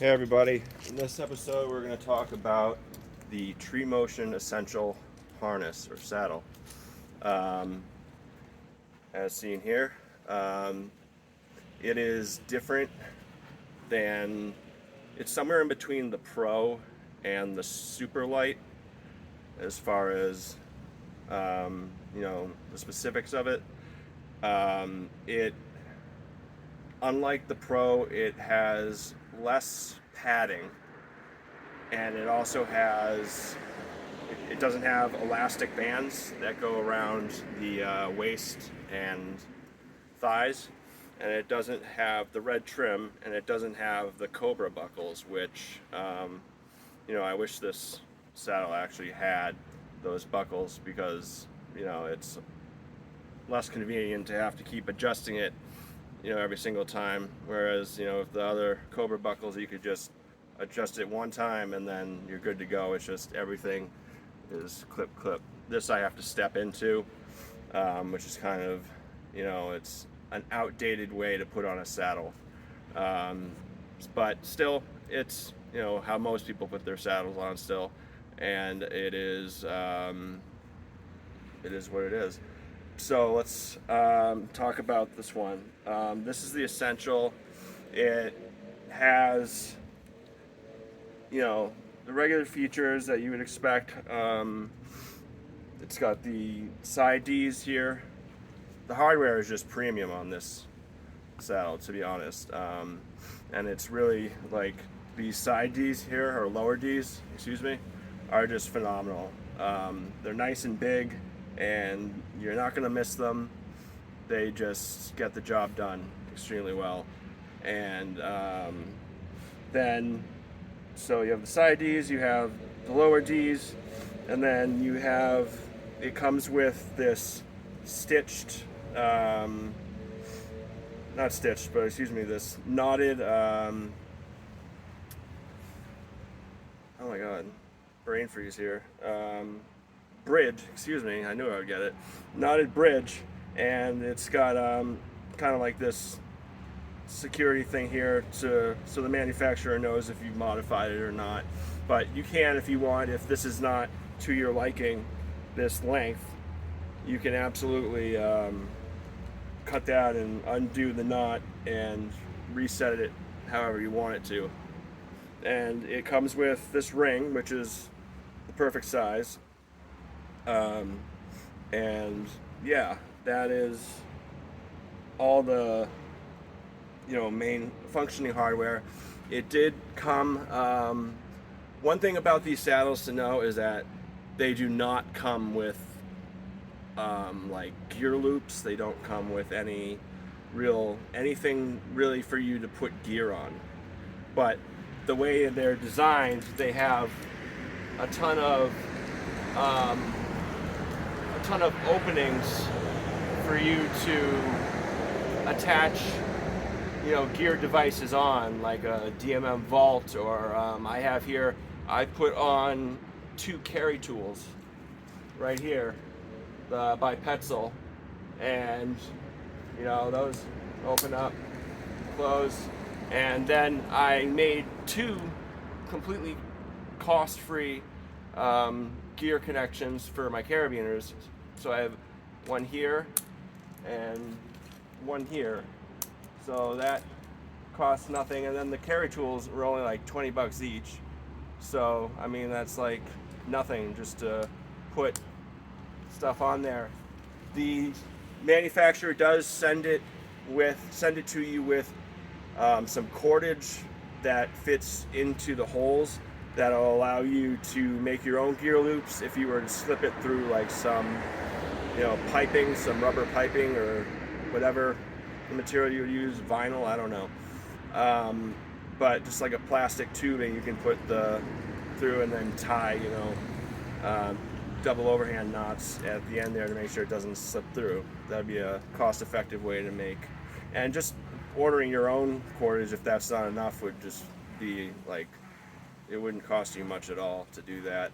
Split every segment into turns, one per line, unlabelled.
Hey everybody, in this episode we're going to talk about the TreeMotion Essential Harness or Saddle. Um, as seen here, um, it is different than, it's somewhere in between the Pro and the Super Light as far as, the specifics of it. It Unlike the Pro, it has less padding, and it also has, it doesn't have elastic bands that go around the waist and thighs, and it doesn't have the red trim, and it doesn't have the Cobra buckles, which, I wish this saddle actually had those buckles, because, it's less convenient to have to keep adjusting it every single time. Whereas, with the other Cobra buckles, you could just adjust it one time and then you're good to go. It's just everything is clip. This I have to step into, which is kind of, it's an outdated way to put on a saddle. But still, it's, how most people put their saddles on still. And it is what it is. So let's talk about this one. This is the Essential. It has, the regular features that you would expect. It's got the side Ds here. The hardware is just premium on this saddle, to be honest. And it's really like these side Ds here, or lower Ds, excuse me, are just phenomenal. They're nice and big, and you're not going to miss them. They just get the job done extremely well. And then, so you have the side Ds, you have the lower Ds, and then you have, it comes with this stitched, not stitched, but excuse me, this knotted, oh my god, brain freeze here. Bridge, excuse me, I knew I would get it. Knotted bridge, and it's got kind of like this security thing here so the manufacturer knows if you've modified it or not. But you can, if you want, if this is not to your liking, this length, you can absolutely cut that and undo the knot and reset it however you want it to. And it comes with this ring, which is the perfect size. And yeah, that is all the main functioning hardware. It did come, one thing about these saddles to know is that they do not come with like gear loops. They don't come with anything really for you to put gear on. But the way they're designed, they have a ton of openings for you to attach gear devices on, like a DMM vault, or I have here, I put on 2 carry tools right here by Petzl, and those open up, close, and then I made 2 completely cost-free gear connections for my carabiners. So I have one here and one here, so that costs nothing. And then the carry tools were only like 20 bucks each, so I mean that's like nothing just to put stuff on there. The manufacturer does send it to you with some cordage that fits into the holes that'll allow you to make your own gear loops if you were to slip it through like some piping, some rubber piping, or whatever the material you would use, vinyl, I don't know. But just like a plastic tubing you can put through and then tie, double overhand knots at the end there to make sure it doesn't slip through. That'd be a cost-effective way to make. And just ordering your own cordage, if that's not enough, would just be like, it wouldn't cost you much at all to do that.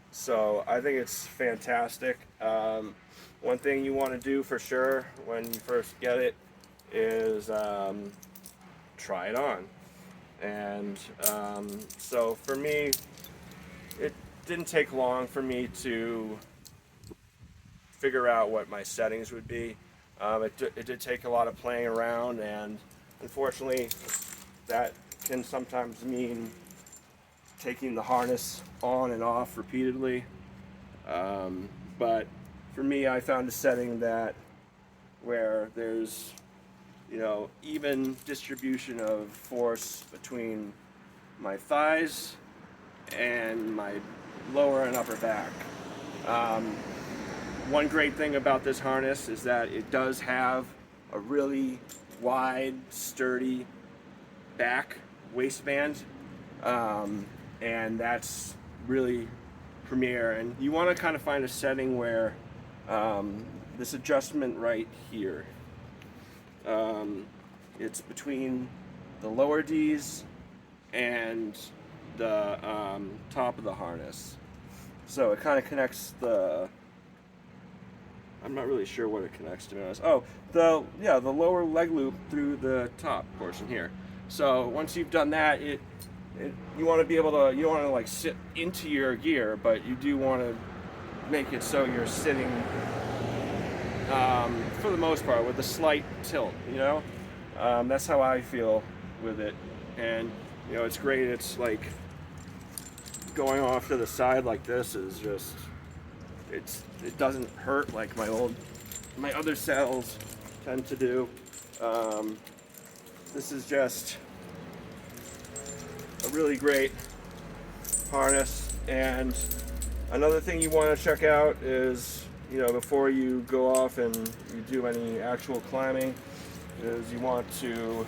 So I think it's fantastic. One thing you want to do for sure when you first get it is try it on. And so for me, it didn't take long for me to figure out what my settings would be. It did take a lot of playing around, and unfortunately that can sometimes mean taking the harness on and off repeatedly. But for me, I found a setting that where there's, you know, even distribution of force between my thighs and my lower and upper back. One great thing about this harness is that it does have a really wide, sturdy back waistband, and that's really premier. And you want to kind of find a setting where this adjustment right here, it's between the lower D's and the top of the harness. So it kind of connects the, I'm not really sure what it connects to. Oh, the lower leg loop through the top portion here. So once you've done that, you want to be able to, you don't want to like sit into your gear, but you do want to make it so you're sitting for the most part with a slight tilt, you know. That's how I feel with it. And you know, it's great. It's like going off to the side like this is just, it doesn't hurt like my other saddles tend to do. This is just a really great harness. And another thing you want to check out is, you know, before you go off and you do any actual climbing, is you want to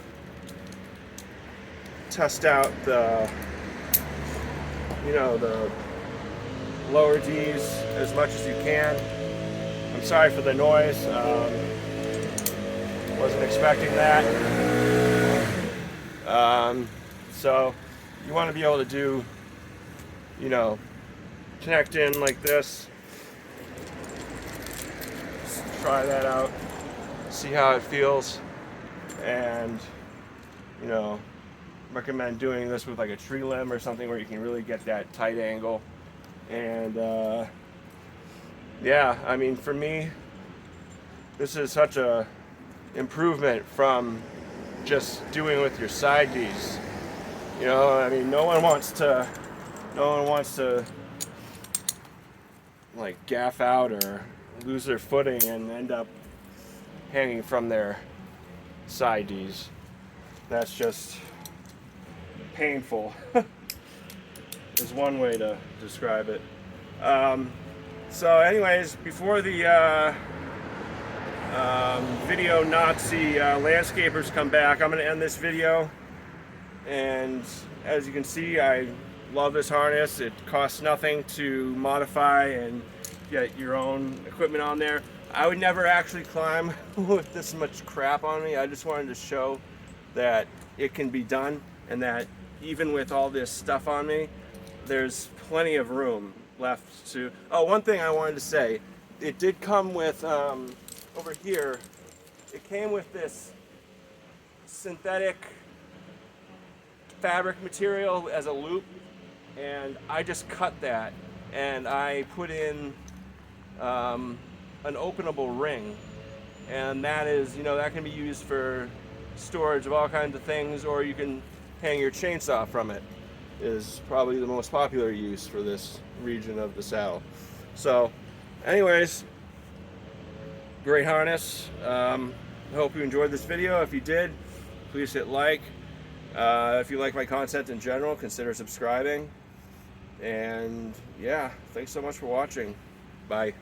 test out the, you know, the lower D's as much as you can. I'm sorry for the noise. Wasn't expecting that. So you want to be able to do, you know, connect in like this. Just try that out, see how it feels, and you know, recommend doing this with like a tree limb or something where you can really get that tight angle. And yeah, I mean, for me, this is such a improvement from just doing with your side Ds. You know, I mean, no one wants to like gaff out or lose their footing and end up hanging from their side Ds. That's just painful. Is one way to describe it. So anyways, before the video Nazi landscapers come back, I'm going to end this video. And as you can see, I love this harness. It costs nothing to modify and get your own equipment on there. I would never actually climb with this much crap on me. I just wanted to show that it can be done, and that even with all this stuff on me, there's plenty of room left to... Oh, one thing I wanted to say, it did come with, over here, it came with this synthetic fabric material as a loop, and I just cut that and I put in an openable ring, and that is, you know, that can be used for storage of all kinds of things, or you can hang your chainsaw from it. Is probably the most popular use for this region of the saddle. So anyways, great harness. I hope you enjoyed this video. If you did, please hit like. If you like my content in general, consider subscribing. And yeah, thanks so much for watching. Bye.